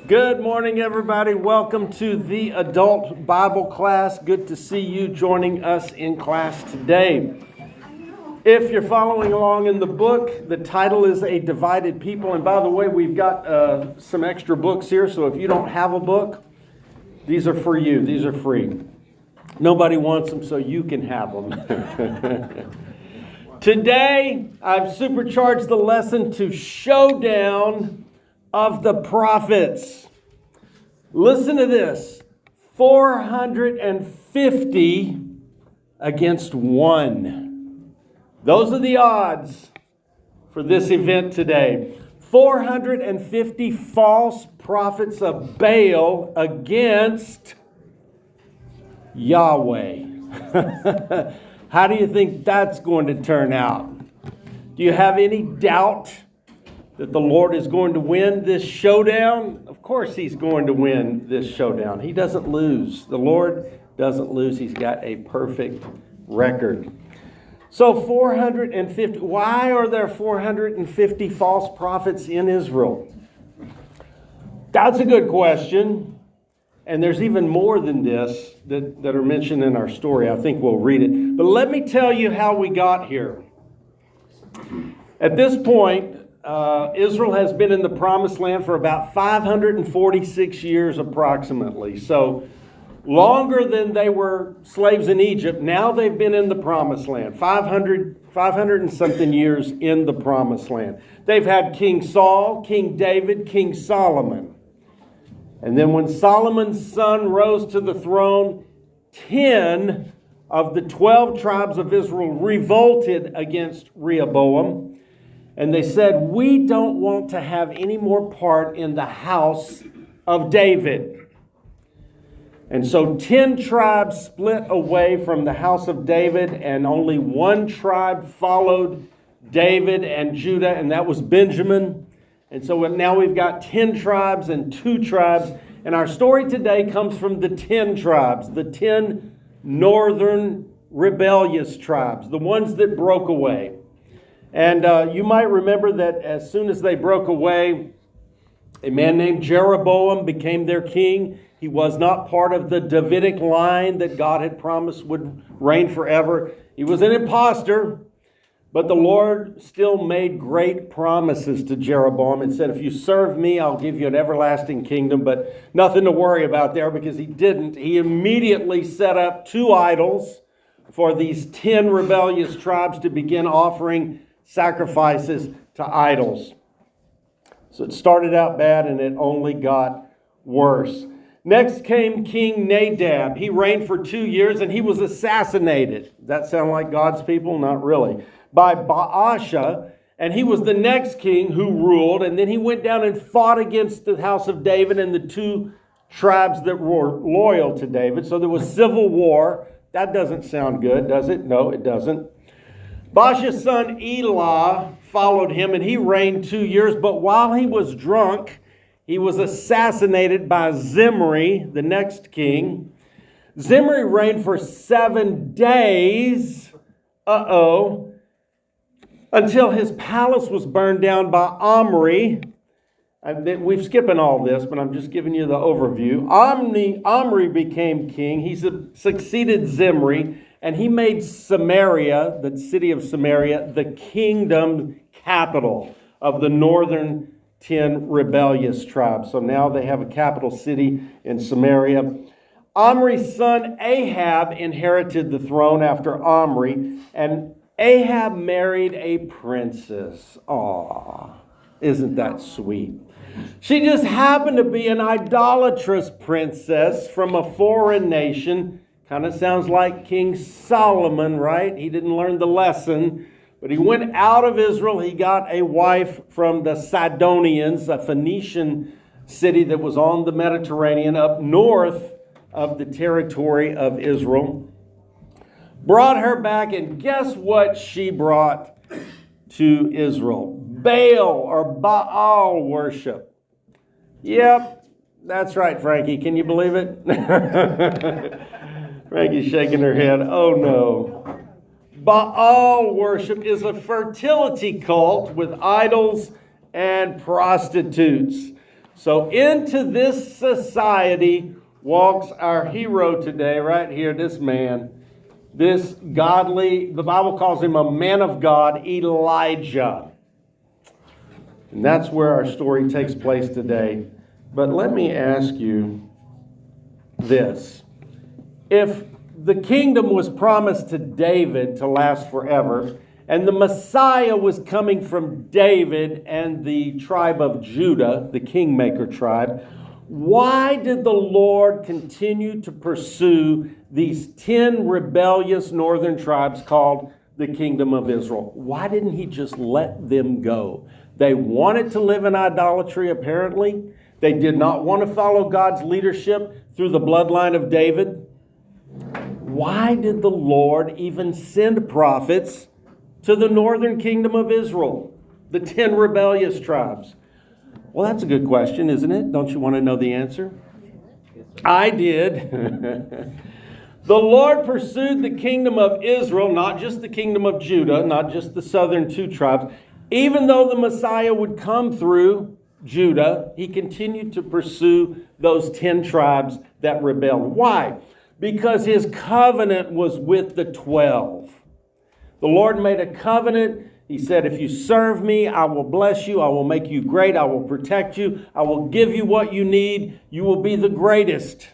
Good morning, everybody. Welcome to the Adult Bible class. Good to see you joining us in class today. If you're following along in the book, the title is A Divided People. And by the way, we've got some extra books here, so if you don't have a book, these are for you. These are free. Nobody wants them, so you can have them. Today, I've supercharged the lesson to Showdown of the Prophets. Listen to this. 450 against 1. Those are the odds for this event today. 450 false prophets of Baal against Yahweh. How do you think that's going to turn out? Do you have any doubt that the Lord is going to win this showdown? Of course He's going to win this showdown. He doesn't lose. The Lord doesn't lose. He's got a perfect record. So 450, why are there 450 false prophets in Israel? That's a good question. And there's even more than this that are mentioned in our story. I think we'll read it. But let me tell you how we got here. At this point, Israel has been in the Promised Land for about 546 years approximately. So longer than they were slaves in Egypt. Now they've been in the Promised Land. 500 and something years in the Promised Land. They've had King Saul, King David, King Solomon. And then when Solomon's son rose to the throne, 10 of the 12 tribes of Israel revolted against Rehoboam. And they said, we don't want to have any more part in the house of David. And so 10 tribes split away from the house of David, and only one tribe followed David and Judah, and that was Benjamin. And so now we've got 10 tribes and 2 tribes. And our story today comes from the 10 tribes, the 10 northern rebellious tribes, the ones that broke away. And you might remember that as soon as they broke away, a man named Jeroboam became their king. He was not part of the Davidic line that God had promised would reign forever. He was an imposter. But the Lord still made great promises to Jeroboam and said, if you serve me, I'll give you an everlasting kingdom. But nothing to worry about there, because he didn't. He immediately set up 2 idols for these 10 rebellious tribes to begin offering sacrifices to idols. So it started out bad, and it only got worse. Next came King Nadab. He reigned for 2 years, and he was assassinated. Does that sound like God's people? Not really. By Baasha, and he was the next king who ruled, and then he went down and fought against the house of David and the 2 tribes that were loyal to David. So there was civil war. That doesn't sound good, does it? No, it doesn't. Baasha's son Elah followed him, and he reigned 2 years, but while he was drunk, he was assassinated by Zimri, the next king. Zimri reigned for 7 days. Until his palace was burned down by Omri. We're skipping all this, but I'm just giving you the overview. Omri became king. He succeeded Zimri, and he made Samaria, the city of Samaria, the kingdom capital of the northern 10 rebellious tribes. So now they have a capital city in Samaria. Omri's son Ahab inherited the throne after Omri, and Ahab married a princess. Aw, isn't that sweet? She just happened to be an idolatrous princess from a foreign nation. Kind of sounds like King Solomon, right? He didn't learn the lesson, but he went out of Israel. He got a wife from the Sidonians, a Phoenician city that was on the Mediterranean up north of the territory of Israel. Brought her back, and guess what she brought to Israel? Baal or Baal worship. Yep, that's right, Frankie. Can you believe it? Frankie's shaking her head. Oh no. Baal worship is a fertility cult with idols and prostitutes. So into this society walks our hero today, right here, this man, this godly, the Bible calls him a man of God, Elijah. And that's where our story takes place today. But let me ask you this. If the kingdom was promised to David to last forever, and the Messiah was coming from David and the tribe of Judah, the kingmaker tribe, why did the Lord continue to pursue these 10 rebellious northern tribes called the kingdom of Israel? Why didn't he just let them go? They wanted to live in idolatry, apparently. They did not want to follow God's leadership through the bloodline of David. Why did the Lord even send prophets to the northern kingdom of Israel, the 10 rebellious tribes? Well, that's a good question, isn't it? Don't you want to know the answer? I did. The Lord pursued the kingdom of Israel, not just the kingdom of Judah, not just the southern 2 tribes. Even though the Messiah would come through Judah, he continued to pursue those 10 tribes that rebelled. Why? Because his covenant was with the 12. The Lord made a covenant. He said, if you serve me, I will bless you. I will make you great. I will protect you. I will give you what you need. You will be the greatest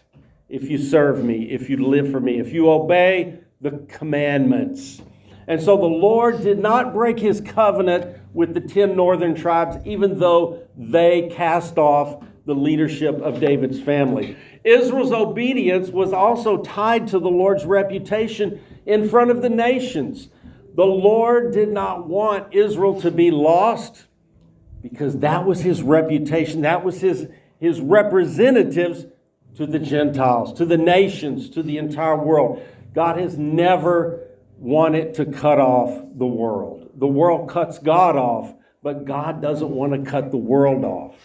if you serve me, if you live for me, if you obey the commandments. And so the Lord did not break his covenant with the 10 northern tribes, even though they cast off the leadership of David's family. Israel's obedience was also tied to the Lord's reputation in front of the nations. The Lord did not want Israel to be lost because that was his reputation. That was his representatives to the Gentiles, to the nations, to the entire world. God has never wanted to cut off the world. The world cuts God off, but God doesn't want to cut the world off.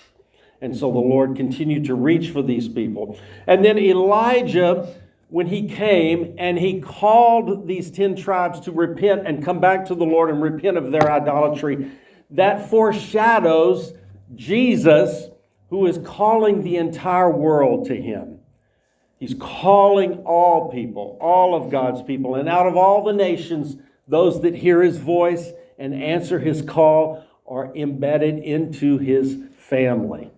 And so the Lord continued to reach for these people. And then Elijah, when he came and he called these 10 tribes to repent and come back to the Lord and repent of their idolatry, that foreshadows Jesus, who is calling the entire world to him. He's calling all people, all of God's people, and out of all the nations, those that hear his voice and answer his call are embedded into his family.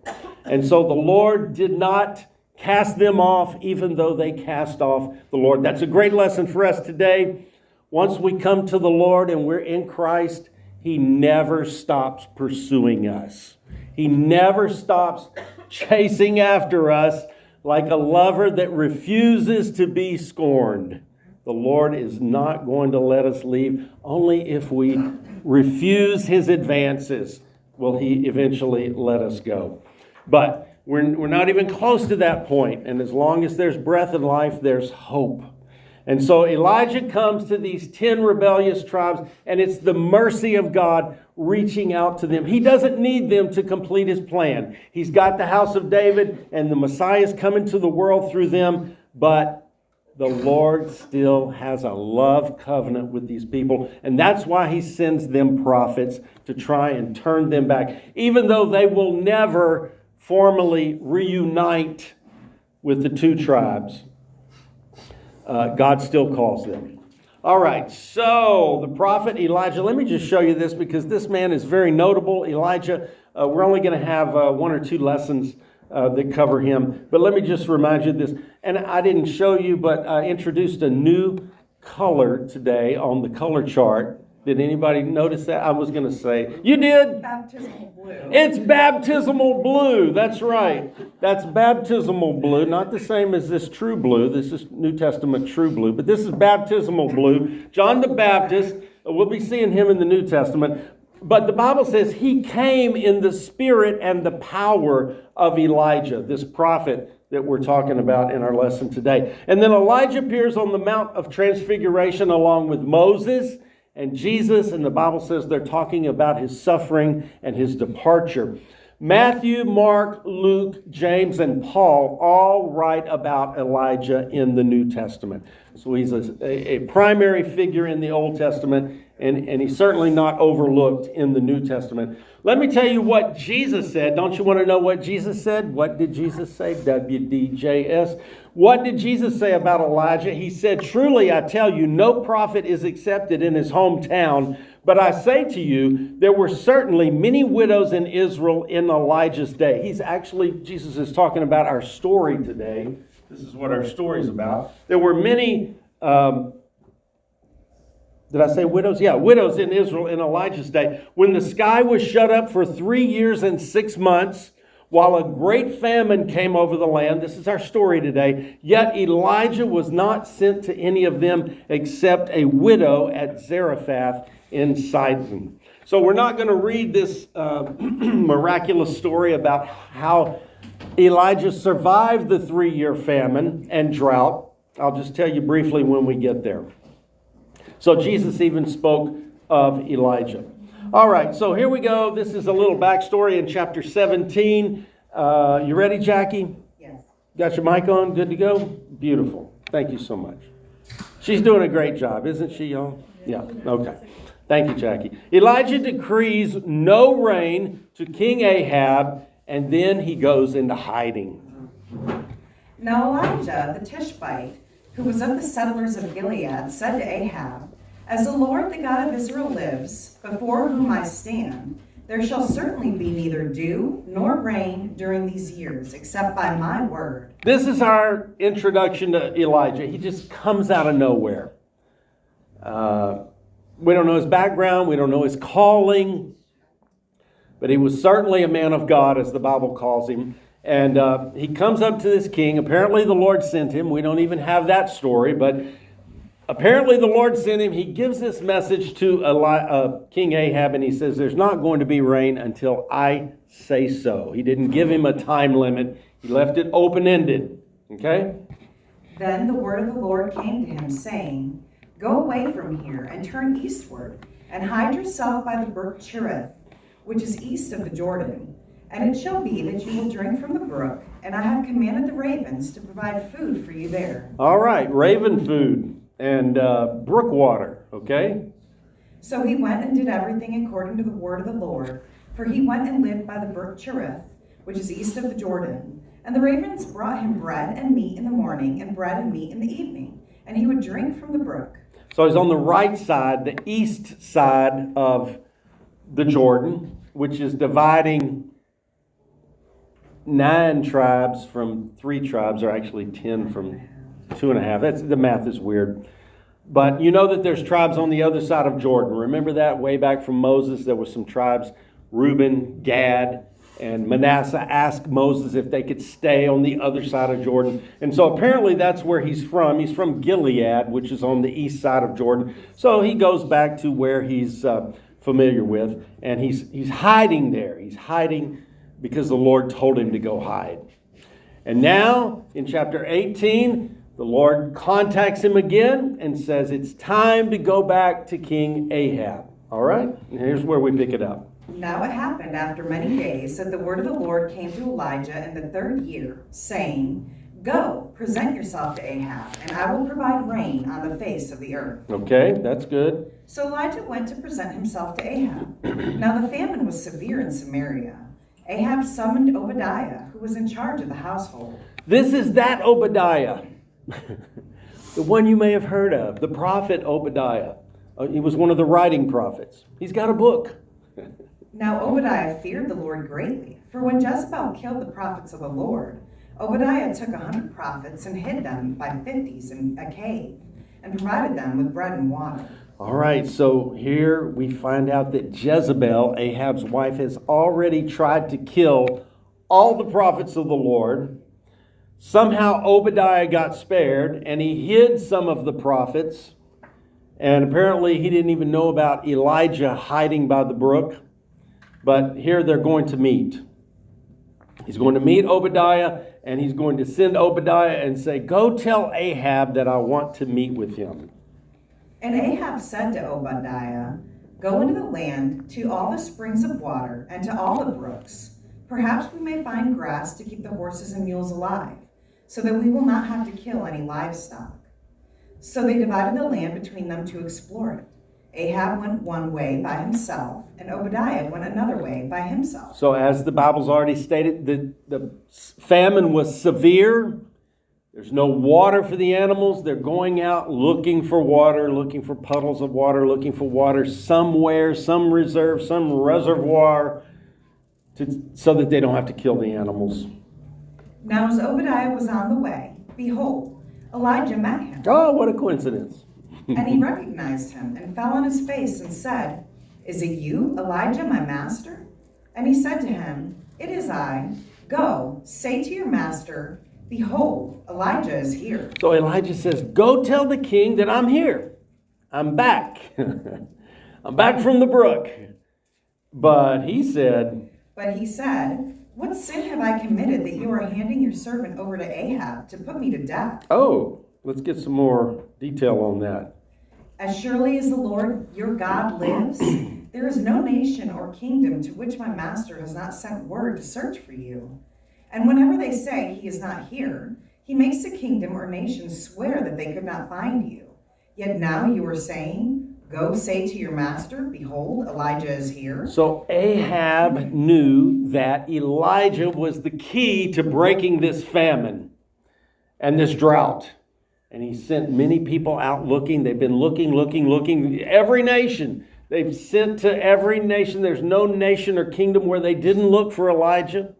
And so the Lord did not cast them off, even though they cast off the Lord. That's a great lesson for us today. Once we come to the Lord and we're in Christ, he never stops pursuing us. He never stops chasing after us like a lover that refuses to be scorned. The Lord is not going to let us leave. Only if we refuse his advances will he eventually let us go. But we're not even close to that point. And as long as there's breath in life, there's hope. And so Elijah comes to these 10 rebellious tribes, and it's the mercy of God reaching out to them. He doesn't need them to complete his plan. He's got the house of David, and the Messiah is coming to the world through them. But the Lord still has a love covenant with these people. And that's why he sends them prophets to try and turn them back. Even though they will never formally reunite with the 2 tribes, God still calls them. All right, so the prophet Elijah, let me just show you this because this man is very notable. Elijah, we're only going to have 1 or 2 lessons that cover him. But let me just remind you of this. And I didn't show you, but I introduced a new color today on the color chart. Did anybody notice that? I was going to say, you did? Baptismal blue. It's baptismal blue. That's right. That's baptismal blue. Not the same as this true blue. This is New Testament true blue. But this is baptismal blue. John the Baptist, we'll be seeing him in the New Testament. But the Bible says he came in the spirit and the power of Elijah, this prophet that we're talking about in our lesson today. And then Elijah appears on the Mount of Transfiguration along with Moses and Jesus, and the Bible says they're talking about his suffering and his departure. Matthew, Mark, Luke, James, and Paul all write about Elijah in the New Testament. So he's a primary figure in the Old Testament, And he's certainly not overlooked in the New Testament. Let me tell you what Jesus said. Don't you want to know what Jesus said? What did Jesus say? WDJS. What did Jesus say about Elijah? He said, "Truly I tell you, no prophet is accepted in his hometown. But I say to you, there were certainly many widows in Israel in Elijah's day." Jesus is talking about our story today. This is what our story is about. There were many... Did I say widows? Yeah, widows in Israel in Elijah's day. When the sky was shut up for 3 years and 6 months, while a great famine came over the land. This is our story today. Yet Elijah was not sent to any of them except a widow at Zarephath in Sidon. So we're not going to read this miraculous story about how Elijah survived the 3-year famine and drought. I'll just tell you briefly when we get there. So Jesus even spoke of Elijah. All right, so here we go. This is a little backstory in chapter 17. You ready, Jackie? Yes. Got your mic on? Good to go? Beautiful. Thank you so much. She's doing a great job, isn't she, y'all? Yeah, okay. Thank you, Jackie. Elijah decrees no rain to King Ahab, and then he goes into hiding. Now Elijah the Tishbite, who was of the settlers of Gilead, said to Ahab, "As the Lord, the God of Israel, lives, before whom I stand, there shall certainly be neither dew nor rain during these years, except by my word." This is our introduction to Elijah. He just comes out of nowhere. We don't know his background. We don't know his calling. But he was certainly a man of God, as the Bible calls him. And he comes up to this king. Apparently the Lord sent him. We don't even have that story, but apparently the Lord sent him. He gives this message to King Ahab, and he says, "There's not going to be rain until I say so." He didn't give him a time limit. He left it open-ended. Okay? Then the word of the Lord came to him, saying, "Go away from here and turn eastward, and hide yourself by the brook Cherith, which is east of the Jordan. And it shall be that you will drink from the brook, and I have commanded the ravens to provide food for you there." All right, raven food and brook water, okay? So he went and did everything according to the word of the Lord, for he went and lived by the brook Cherith, which is east of the Jordan. And the ravens brought him bread and meat in the morning, and bread and meat in the evening, and he would drink from the brook. So he's on the right side, the east side of the Jordan, which is dividing 9 tribes from 3 tribes, or actually 10 from 2.5. The math is weird. But you know that there's tribes on the other side of Jordan. Remember that way back from Moses, there were some tribes, Reuben, Gad, and Manasseh asked Moses if they could stay on the other side of Jordan. And so apparently that's where he's from. He's from Gilead, which is on the east side of Jordan. So he goes back to where he's familiar with, and he's hiding there. He's hiding because the Lord told him to go hide. And now, in chapter 18, the Lord contacts him again and says, it's time to go back to King Ahab. All right? And here's where we pick it up. Now it happened after many days that the word of the Lord came to Elijah in the 3rd year, saying, "Go, present yourself to Ahab, and I will provide rain on the face of the earth." Okay, that's good. So Elijah went to present himself to Ahab. Now the famine was severe in Samaria. Ahab summoned Obadiah, who was in charge of the household. This is that Obadiah, the one you may have heard of, the prophet Obadiah. He was one of the writing prophets. He's got a book. Now Obadiah feared the Lord greatly, for when Jezebel killed the prophets of the Lord, Obadiah took 100 prophets and hid them by 50s in a cave, and provided them with bread and water. All right, so here we find out that Jezebel, Ahab's wife, has already tried to kill all the prophets of the Lord. Somehow Obadiah got spared, and he hid some of the prophets. And apparently he didn't even know about Elijah hiding by the brook. But here they're going to meet. He's going to meet Obadiah, and he's going to send Obadiah and say, "Go tell Ahab that I want to meet with him." And Ahab said to Obadiah, "Go into the land to all the springs of water and to all the brooks. Perhaps we may find grass to keep the horses and mules alive, so that we will not have to kill any livestock." So they divided the land between them to explore it. Ahab went one way by himself, and Obadiah went another way by himself. So as the Bible's already stated, the famine was severe. There's no water for the animals. They're going out looking for water, looking for puddles of water, looking for water somewhere, some reserve, some reservoir, so that they don't have to kill the animals. Now as Obadiah was on the way, behold, Elijah met him. Oh, what a coincidence. And he recognized him and fell on his face and said, "Is it you, Elijah, my master?" And he said to him, "It is I. Go, say to your master, behold, Elijah is here." So Elijah says, go tell the king that I'm here. I'm back. I'm back from the brook. But he said, "What sin have I committed that you are handing your servant over to Ahab to put me to death?" oh, let's get some more detail on that. "As surely as the Lord your God lives, there is no nation or kingdom to which my master has not sent word to search for you. And whenever they say he is not here, he makes the kingdom or nation swear that they could not find you. Yet now you are saying, go say to your master, behold, Elijah is here." So Ahab knew that Elijah was the key to breaking this famine and this drought. And he sent many people out looking. They've been looking. Every nation. They've sent to every nation. There's no nation or kingdom where they didn't look for Elijah.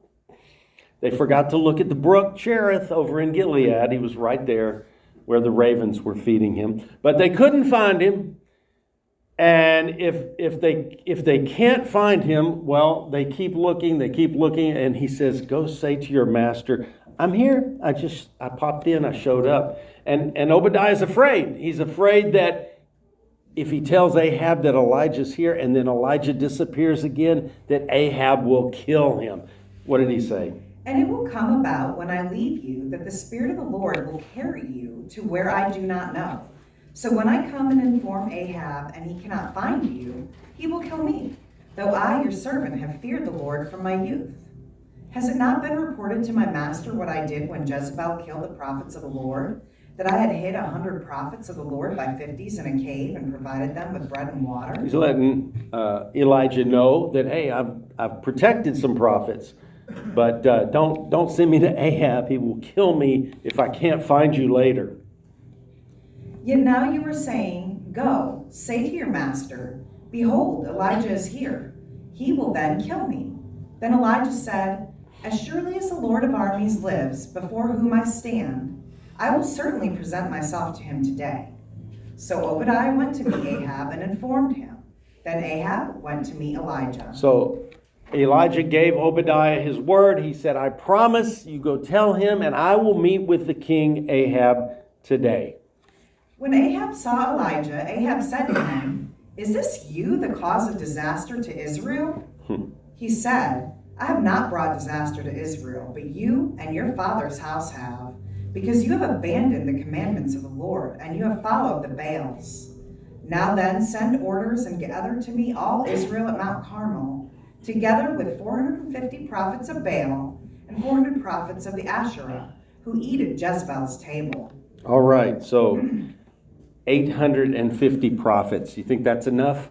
They forgot to look at the brook Cherith over in Gilead. He was right there where the ravens were feeding him. But they couldn't find him. And if they can't find him, well, they keep looking. And he says, go say to your master, I'm here. I popped in. I showed up. And Obadiah's afraid. He's afraid that if he tells Ahab that Elijah's here and then Elijah disappears again, that Ahab will kill him. What did he say? "And it will come about when I leave you that the Spirit of the Lord will carry you to where I do not know. So when I come and inform Ahab and he cannot find you, he will kill me, though I, your servant, have feared the Lord from my youth. Has it not been reported to my master what I did when Jezebel killed the prophets of the Lord, that I had hid 100 prophets of the Lord by 50s in a cave and provided them with bread and water?" He's letting Elijah know that, hey, I've protected some prophets, but don't send me to Ahab. He will kill me if I can't find you later. "Yet now you are saying, go, say to your master, behold, Elijah is here. He will then kill me." Then Elijah said, "As surely as the Lord of armies lives, before whom I stand, I will certainly present myself to him today." So Obadiah went to meet Ahab and informed him. Then Ahab went to meet Elijah. So Elijah gave Obadiah his word. He said, I promise you go tell him, and I will meet with the king Ahab today. When Ahab saw Elijah, Ahab said to him, "Is this you, the cause of disaster to Israel?" He said, "I have not brought disaster to Israel, but you and your father's house have, because you have abandoned the commandments of the Lord, and you have followed the Baals. Now then, send orders and gather to me all Israel at Mount Carmel, together with 450 prophets of Baal and 400 prophets of the Asherah, who eat at Jezebel's table." All right, so 850 prophets. You think that's enough?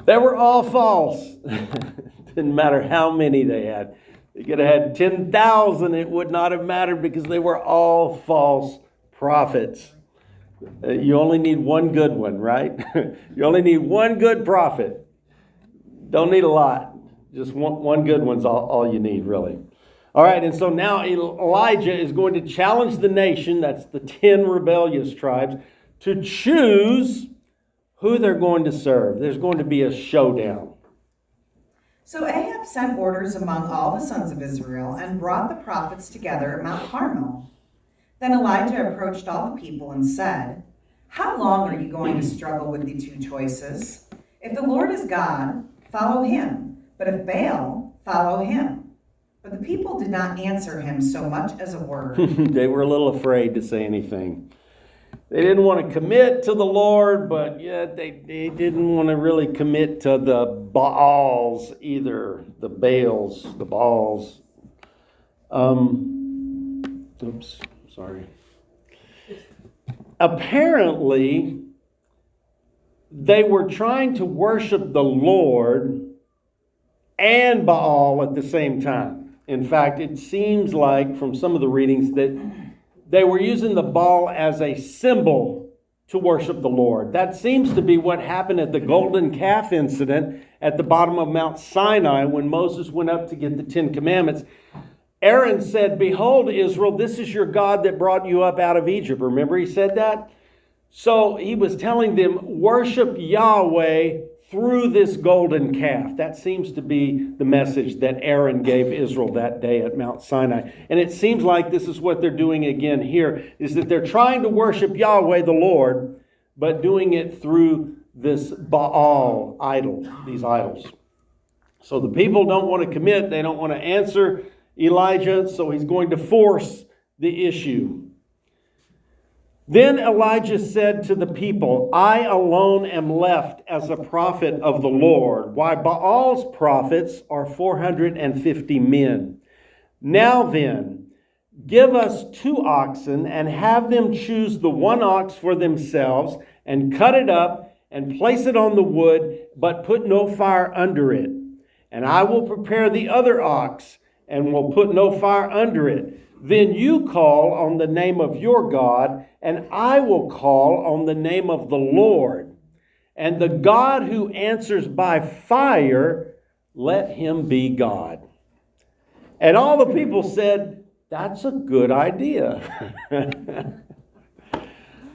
They were all false. Didn't matter how many they had. They could have had 10,000. It would not have mattered because they were all false prophets. You only need one good one, right? You only need one good prophet. Don't need a lot. Just one good one's all you need, really. All right, and so now Elijah is going to challenge the nation, that's the 10 rebellious tribes, to choose who they're going to serve. There's going to be a showdown. So Ahab sent orders among all the sons of Israel and brought the prophets together at Mount Carmel. Then Elijah approached all the people and said, "How long are you going to struggle with the two choices? If the Lord is God, follow him, but if Baal, follow him." But the people did not answer him so much as a word. They were a little afraid to say anything. They didn't want to commit to the Lord, but yet they didn't want to really commit to the Baals either. The Baals, the Baals. Oops, sorry. apparently, they were trying to worship the Lord and Baal at the same time. In fact, it seems like from some of the readings that they were using the Baal as a symbol to worship the Lord. That seems to be what happened at the golden calf incident at the bottom of Mount Sinai when Moses went up to get the 10 Commandments. Aaron said, "Behold, Israel, this is your God that brought you up out of Egypt." Remember he said that? So he was telling them, worship Yahweh through this golden calf. That seems to be the message that Aaron gave Israel that day at Mount Sinai. And it seems like this is what they're doing again here, is that they're trying to worship Yahweh the Lord, but doing it through this Baal idol, these idols. So the people don't want to commit, they don't want to answer Elijah, so he's going to force the issue. Then Elijah said to the people, "I alone am left as a prophet of the Lord, while Baal's prophets are 450 men. Now then, give us 2 oxen and have them choose the one ox for themselves and cut it up and place it on the wood, but put no fire under it. And I will prepare the other ox and will put no fire under it. Then you call on the name of your God, and I will call on the name of the Lord. And the God who answers by fire, let him be God." And all the people said, "That's a good idea."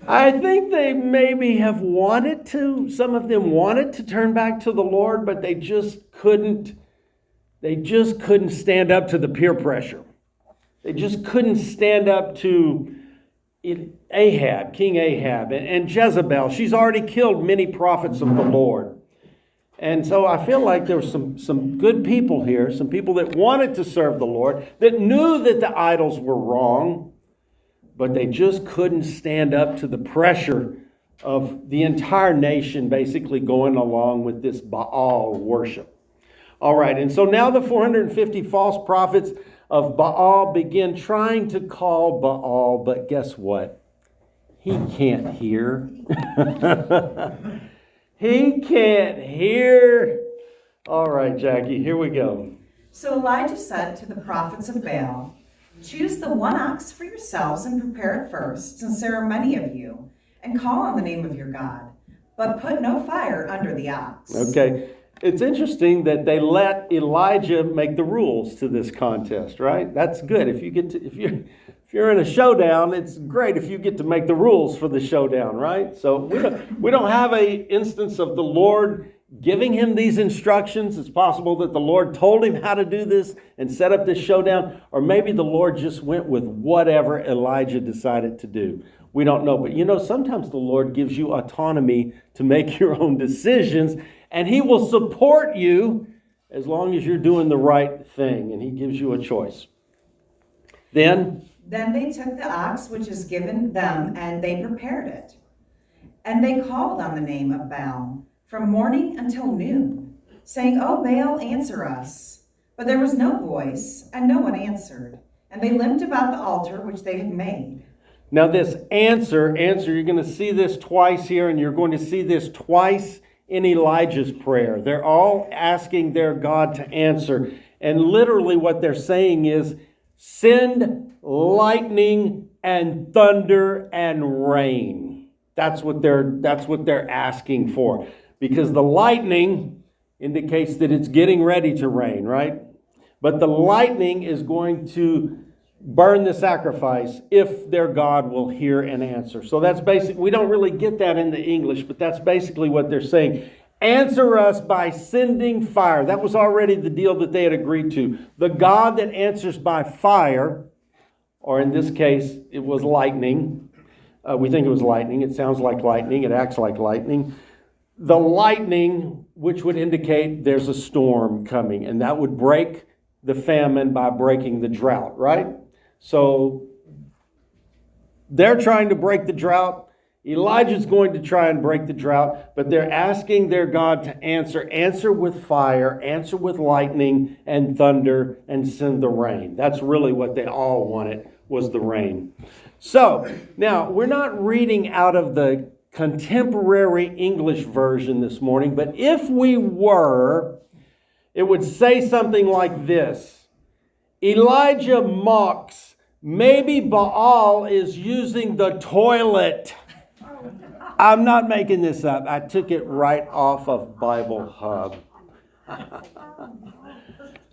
I think they maybe have wanted to, some of them wanted to turn back to the Lord, but they just couldn't stand up to the peer pressure. They just couldn't stand up to Ahab, King Ahab, and Jezebel. She's already killed many prophets of the Lord. And so I feel like there were some good people here, some people that wanted to serve the Lord, that knew that the idols were wrong, but they just couldn't stand up to the pressure of the entire nation basically going along with this Baal worship. All right, and so now the 450 false prophets of Baal begin trying to call Baal, but guess what? He can't hear. He can't hear. All right, Jackie, here we go. So Elijah said to the prophets of Baal, "Choose the one ox for yourselves and prepare it first, since there are many of you, and call on the name of your God, but put no fire under the ox." Okay. It's interesting that they let Elijah make the rules to this contest, right? That's good. If you're in a showdown, it's great if you get to make the rules for the showdown, right? So we don't have a instance of the Lord giving him these instructions. It's possible that the Lord told him how to do this and set up this showdown, or maybe the Lord just went with whatever Elijah decided to do. We don't know, but sometimes the Lord gives you autonomy to make your own decisions, and he will support you as long as you're doing the right thing, and he gives you a choice. Then they took the ox which is given them, and they prepared it. And they called on the name of Baal from morning until noon, saying, "O Baal, answer us." But there was no voice, and no one answered. And they limped about the altar which they had made. Now this answer, you're going to see this twice here, and you're going to see this twice in Elijah's prayer. They're all asking their God to answer. And literally what they're saying is, send lightning and thunder and rain. That's what they're asking for. Because the lightning indicates that it's getting ready to rain, right? But the lightning is going to burn the sacrifice if their God will hear and answer. So that's basic. We don't really get that in the English, but that's basically what they're saying. Answer us by sending fire. That was already the deal that they had agreed to. The God that answers by fire, or in this case, it was lightning. We think it was lightning. It sounds like lightning. It acts like lightning. The lightning, which would indicate there's a storm coming, and that would break the famine by breaking the drought, right? So they're trying to break the drought. Elijah's going to try and break the drought, but they're asking their God to answer with fire, answer with lightning and thunder, and send the rain. That's really what they all wanted was the rain. So, now, we're not reading out of the contemporary English version this morning, but if we were, it would say something like this. Elijah mocks, maybe Baal is using the toilet. I'm not making this up. I took it right off of Bible Hub.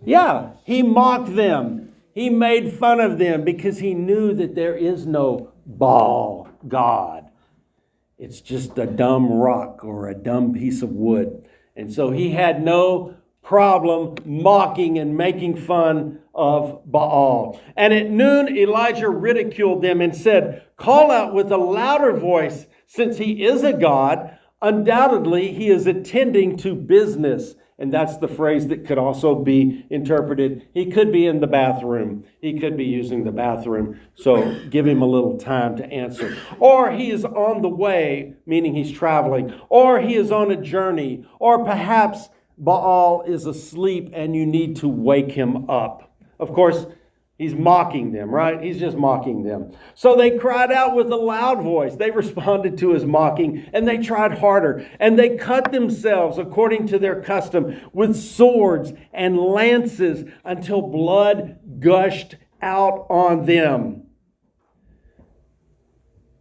Yeah, he mocked them. He made fun of them because he knew that there is no Baal God. It's just a dumb rock or a dumb piece of wood. And so he had no problem mocking and making fun of Baal. And at noon, Elijah ridiculed them and said, call out with a louder voice, since he is a god. Undoubtedly, he is attending to business. And that's the phrase that could also be interpreted. He could be in the bathroom. He could be using the bathroom. So give him a little time to answer. Or he is on the way, meaning he's traveling. Or he is on a journey. Or perhaps Baal is asleep and you need to wake him up. Of course, he's mocking them, right? He's just mocking them. So they cried out with a loud voice. They responded to his mocking, and they tried harder. And they cut themselves, according to their custom, with swords and lances until blood gushed out on them.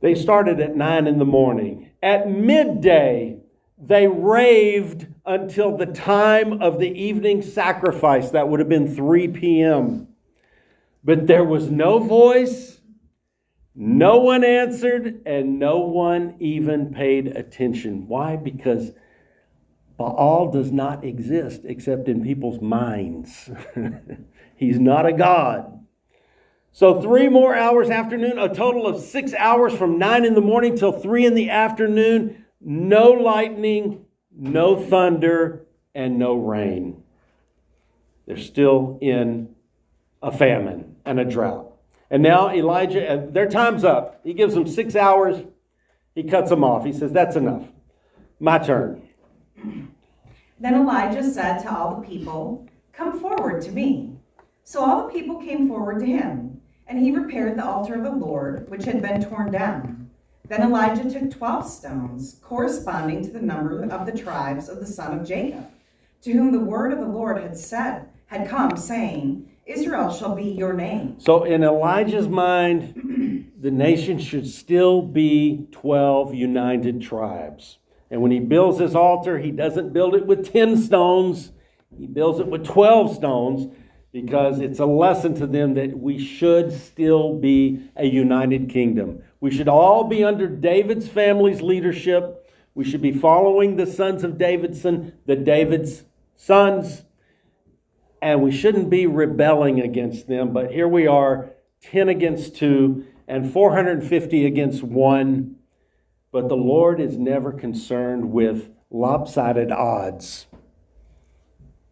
They started at 9 a.m. At midday, they raved until the time of the evening sacrifice. That would have been 3 p.m. But there was no voice, no one answered, and no one even paid attention. Why? Because Baal does not exist except in people's minds. He's not a god. So 3 more hours afternoon, a total of 6 hours from 9 a.m. till 3 p.m, no lightning, no thunder, and no rain. They're still in a famine and a drought. And now Elijah, their time's up. He gives them 6 hours. He cuts them off. He says, that's enough. My turn. Then Elijah said to all the people, come forward to me. So all the people came forward to him, and he repaired the altar of the Lord, which had been torn down. Then Elijah took 12 stones, corresponding to the number of the tribes of the son of Jacob, to whom the word of the Lord had come, saying, Israel shall be your name. So in Elijah's mind, the nation should still be 12 united tribes. And when he builds his altar, he doesn't build it with 10 stones. He builds it with 12 stones because it's a lesson to them that we should still be a united kingdom. We should all be under David's family's leadership. We should be following the sons of David's sons. And we shouldn't be rebelling against them. But here we are, 10 against 2 and 450 against 1. But the Lord is never concerned with lopsided odds.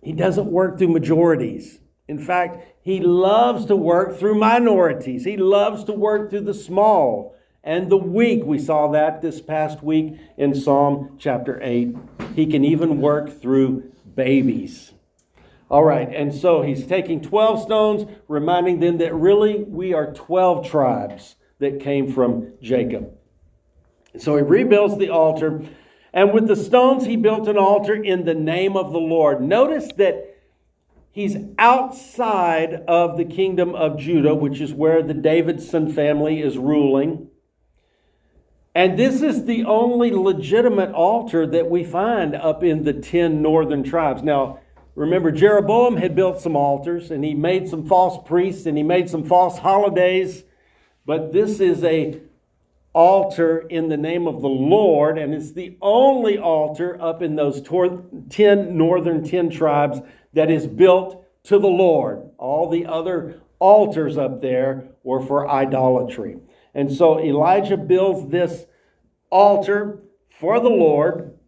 He doesn't work through majorities. In fact, he loves to work through minorities. He loves to work through the small and the weak. We saw that this past week in Psalm chapter 8. He can even work through babies. All right, and so he's taking 12 stones, reminding them that really we are 12 tribes that came from Jacob. So he rebuilds the altar, and with the stones he built an altar in the name of the Lord. Notice that he's outside of the kingdom of Judah, which is where the Davidson family is ruling. And this is the only legitimate altar that we find up in the 10 northern tribes. Now, remember, Jeroboam had built some altars, and he made some false priests, and he made some false holidays. But this is a altar in the name of the Lord, and it's the only altar up in those 10 tribes that is built to the Lord. All the other altars up there were for idolatry. And so Elijah builds this altar for the Lord.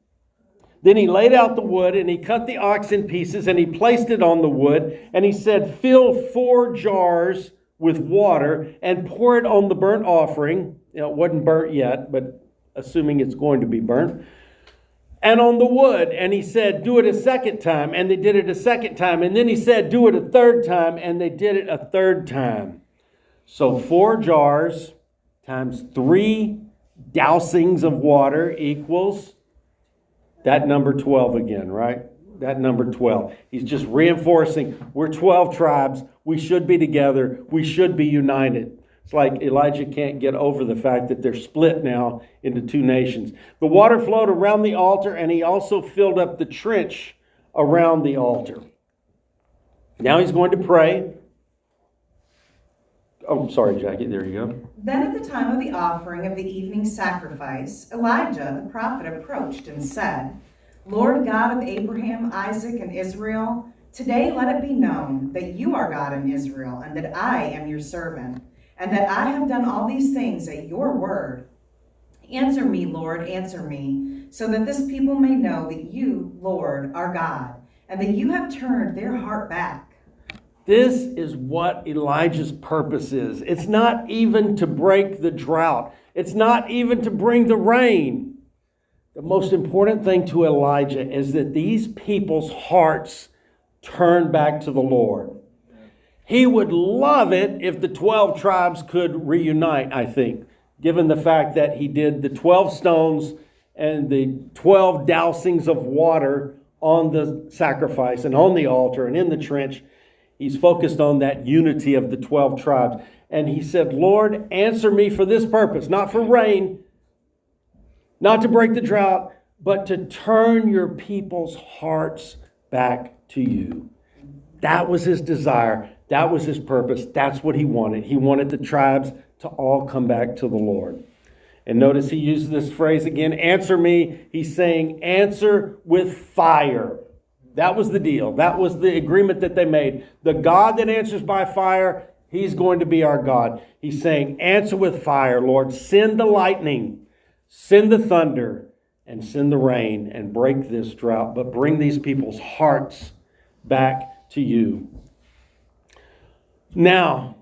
Then he laid out the wood, and he cut the ox in pieces, and he placed it on the wood, and he said, fill 4 jars with water and pour it on the burnt offering. It wasn't burnt yet, but assuming it's going to be burnt. And on the wood. And he said, do it a second time. And they did it a second time. And then he said, do it a third time. And they did it a third time. So 4 jars times 3 dousings of water equals that number 12 again, right? That number 12. He's just reinforcing we're 12 tribes. We should be together. We should be united. It's like Elijah can't get over the fact that they're split now into 2 nations. The water flowed around the altar, and he also filled up the trench around the altar. Now he's going to pray. Oh, sorry, Jackie. There you go. Then at the time of the offering of the evening sacrifice, Elijah the prophet approached and said, Lord God of Abraham, Isaac, and Israel, today let it be known that you are God in Israel, and that I am your servant, and that I have done all these things at your word. Answer me, Lord, answer me, so that this people may know that you, Lord, are God, and that you have turned their heart back. This is what Elijah's purpose is. It's not even to break the drought. It's not even to bring the rain. The most important thing to Elijah is that these people's hearts turn back to the Lord. He would love it if the 12 tribes could reunite, I think, given the fact that he did the 12 stones and the 12 dousings of water on the sacrifice and on the altar and in the trench. He's focused on that unity of the 12 tribes. And he said, Lord, answer me for this purpose, not for rain, not to break the drought, but to turn your people's hearts back to you. That was his desire. That was his purpose. That's what he wanted. He wanted the tribes to all come back to the Lord. And notice he uses this phrase again, answer me. He's saying, answer with fire. That was the deal. That was the agreement that they made. The God that answers by fire, he's going to be our God. He's saying, answer with fire, Lord. Send the lightning, send the thunder, and send the rain, and break this drought. But bring these people's hearts back to you. Now,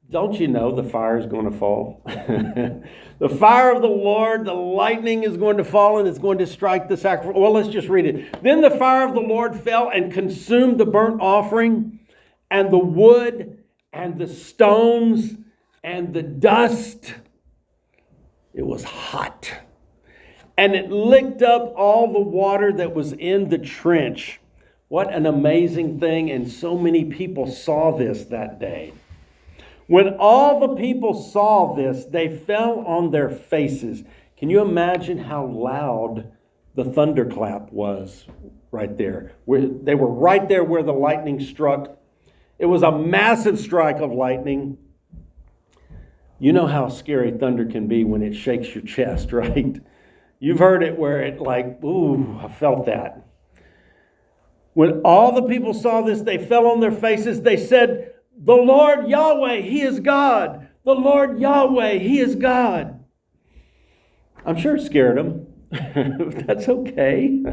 don't you know the fire is going to fall? The fire of the Lord, the lightning is going to fall, and it's going to strike the sacrifice. Well, let's just read it. Then the fire of the Lord fell and consumed the burnt offering and the wood and the stones and the dust. It was hot. And it licked up all the water that was in the trench. What an amazing thing. And so many people saw this that day. When all the people saw this, they fell on their faces. Can you imagine how loud the thunderclap was right there? They were right there where the lightning struck. It was a massive strike of lightning. You know how scary thunder can be when it shakes your chest, right? You've heard it where it like, ooh, I felt that. When all the people saw this, they fell on their faces. They said, the Lord Yahweh, He is God. The Lord Yahweh, He is God. I'm sure it scared them. That's okay.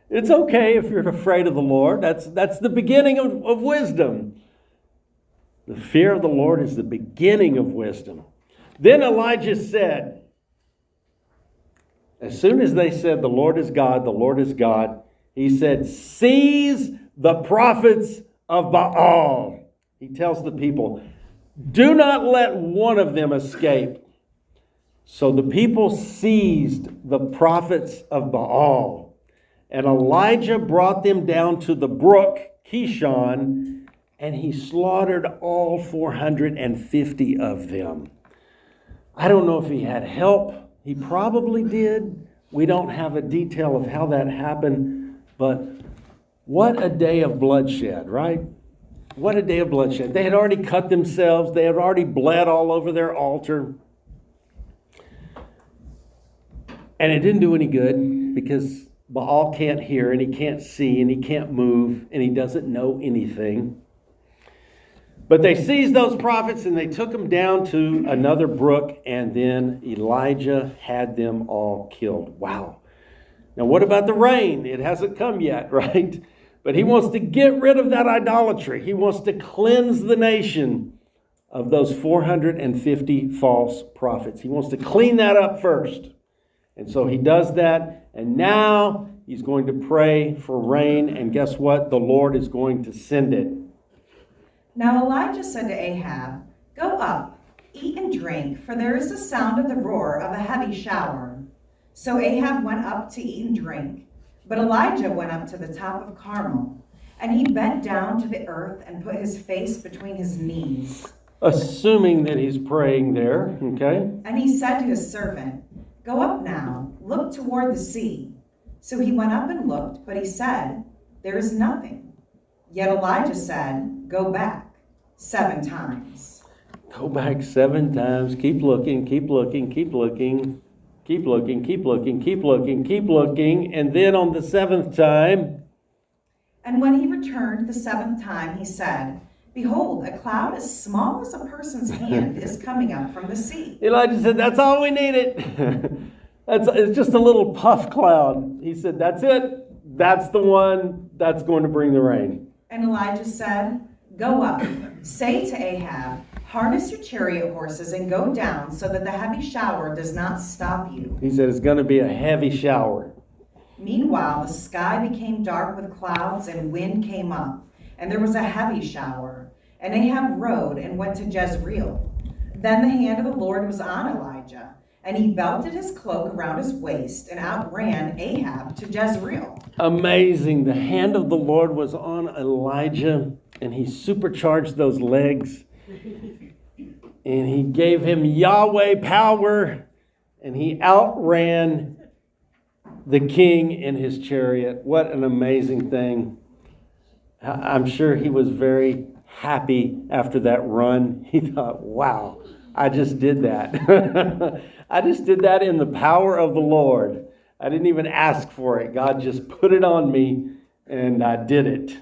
It's okay if you're afraid of the Lord. That's the beginning of wisdom. The fear of the Lord is the beginning of wisdom. Then Elijah said, as soon as they said, the Lord is God, the Lord is God, he said, seize the prophets of Baal. He tells the people, do not let one of them escape. So the people seized the prophets of Baal. And Elijah brought them down to the brook Kishon, and he slaughtered all 450 of them. I don't know if he had help. He probably did. We don't have a detail of how that happened, but what a day of bloodshed, right? What a day of bloodshed. They had already cut themselves. They had already bled all over their altar. And it didn't do any good because Baal can't hear and he can't see and he can't move and he doesn't know anything. But they seized those prophets and they took them down to another brook, and then Elijah had them all killed. Wow. Now what about the rain? It hasn't come yet, right? But he wants to get rid of that idolatry. He wants to cleanse the nation of those 450 false prophets. He wants to clean that up first. And so he does that. And now he's going to pray for rain. And guess what? The Lord is going to send it. Now Elijah said to Ahab, "Go up, eat and drink, for there is the sound of the roar of a heavy shower." So Ahab went up to eat and drink. But Elijah went up to the top of Carmel, and he bent down to the earth and put his face between his knees. Assuming that he's praying there, okay? And he said to his servant, "Go up now, look toward the sea." So he went up and looked, but he said, "There is nothing." Yet Elijah said, "Go back 7 times." Go back 7 times. Keep looking, keep looking, keep looking. Keep looking, keep looking, keep looking, keep looking. And then on the 7th time. And when he returned the 7th time, he said, "Behold, a cloud as small as a person's hand is coming up from the sea." Elijah said, "That's all we needed." It's just a little puff cloud. He said, "That's it. That's the one that's going to bring the rain." And Elijah said, "Go up, say to Ahab, harness your chariot horses and go down so that the heavy shower does not stop you." He said, "It's going to be a heavy shower." Meanwhile, the sky became dark with clouds and wind came up, and there was a heavy shower. And Ahab rode and went to Jezreel. Then the hand of the Lord was on Elijah, and he belted his cloak around his waist and outran Ahab to Jezreel. Amazing. The hand of the Lord was on Elijah, and he supercharged those legs. And he gave him Yahweh power, and he outran the king in his chariot. What an amazing thing. I'm sure he was very happy after that run. He thought, wow, I just did that. I just did that in the power of the Lord. I didn't even ask for it. God just put it on me, and I did it.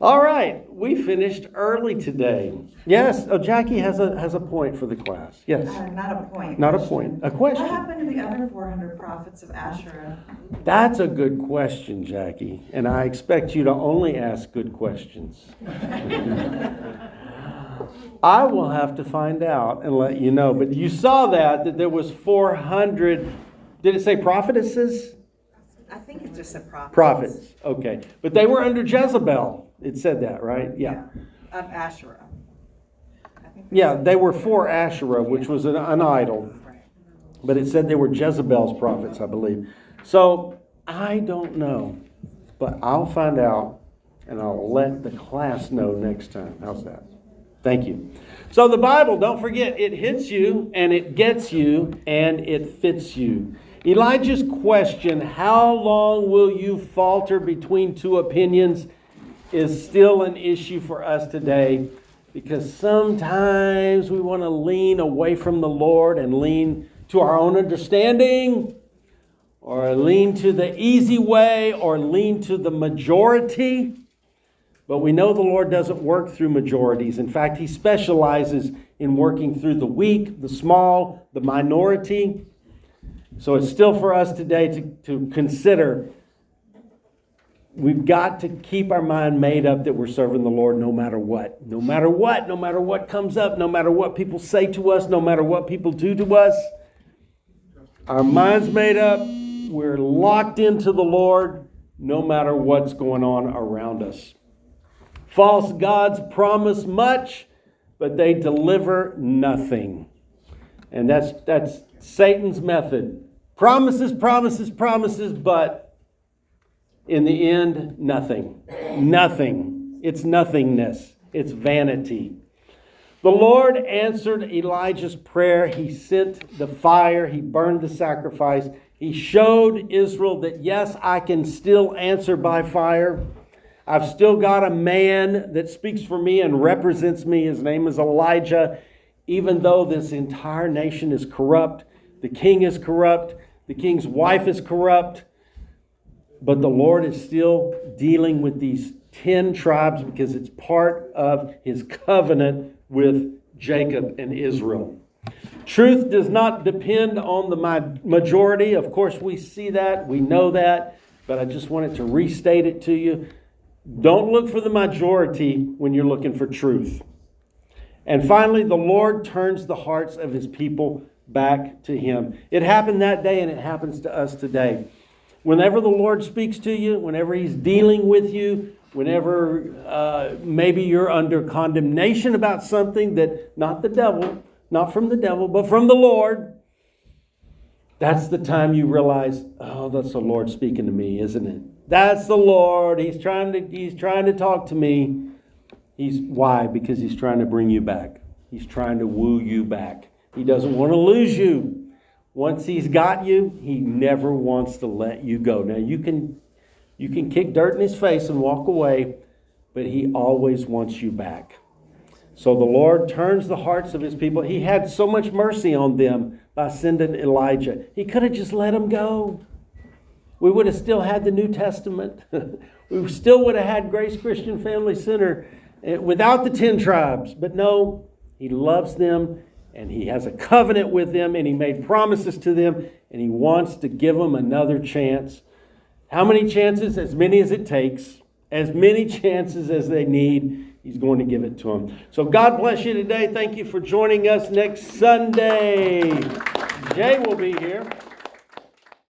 All right, we finished early today. Yes, Jackie has a point for the class. Yes. Not a point. Not a point, a question. What happened to the other 400 prophets of Asherah? That's a good question, Jackie, and I expect you to only ask good questions. I will have to find out and let you know. But you saw that there was 400, did it say prophetesses? I think it's just a prophet. Prophets, okay. But they were under Jezebel. It said that, right? Yeah. Of Asherah. Yeah, they were for Asherah, which was an idol. But it said they were Jezebel's prophets, I believe. So, I don't know. But I'll find out, and I'll let the class know next time. How's that? Thank you. So the Bible, don't forget, it hits you, and it gets you, and it fits you. Elijah's question, how long will you falter between 2 opinions, is still an issue for us today, because sometimes we want to lean away from the Lord and lean to our own understanding, or lean to the easy way, or lean to the majority. But we know the Lord doesn't work through majorities. In fact, He specializes in working through the weak, the small, the minority. So it's still for us today to consider. We've got to keep our mind made up that we're serving the Lord no matter what. No matter what, no matter what comes up, no matter what people say to us, no matter what people do to us. Our mind's made up. We're locked into the Lord no matter what's going on around us. False gods promise much, but they deliver nothing. And that's Satan's method. Promises, promises, promises, but in the end, nothing. Nothing. It's nothingness. It's vanity. The Lord answered Elijah's prayer. He sent the fire. He burned the sacrifice. He showed Israel that, yes, I can still answer by fire. I've still got a man that speaks for me and represents me. His name is Elijah. Even though this entire nation is corrupt, the king is corrupt, the king's wife is corrupt, but the Lord is still dealing with these 10 tribes because it's part of His covenant with Jacob and Israel. Truth does not depend on the majority. Of course, we see that, we know that, but I just wanted to restate it to you. Don't look for the majority when you're looking for truth. And finally, the Lord turns the hearts of His people back to Him. It happened that day, and it happens to us today. Whenever the Lord speaks to you, whenever He's dealing with you, whenever maybe you're under condemnation about something that not from the devil, but from the Lord, that's the time you realize, oh, that's the Lord speaking to me, isn't it? That's the Lord. He's trying to talk to me. Why? Because he's trying to bring you back. He's trying to woo you back. He doesn't want to lose you. Once he's got you, he never wants to let you go. Now you can kick dirt in his face and walk away, but he always wants you back. So the Lord turns the hearts of his people. He had so much mercy on them by sending Elijah. He could have just let them go. We would have still had the New Testament. We still would have had Grace Christian Family Center without the 10 tribes. But no, he loves them, and he has a covenant with them, and he made promises to them, and he wants to give them another chance. How many chances? As many as it takes. As many chances as they need, he's going to give it to them. So God bless you today. Thank you for joining us next Sunday. Jay will be here.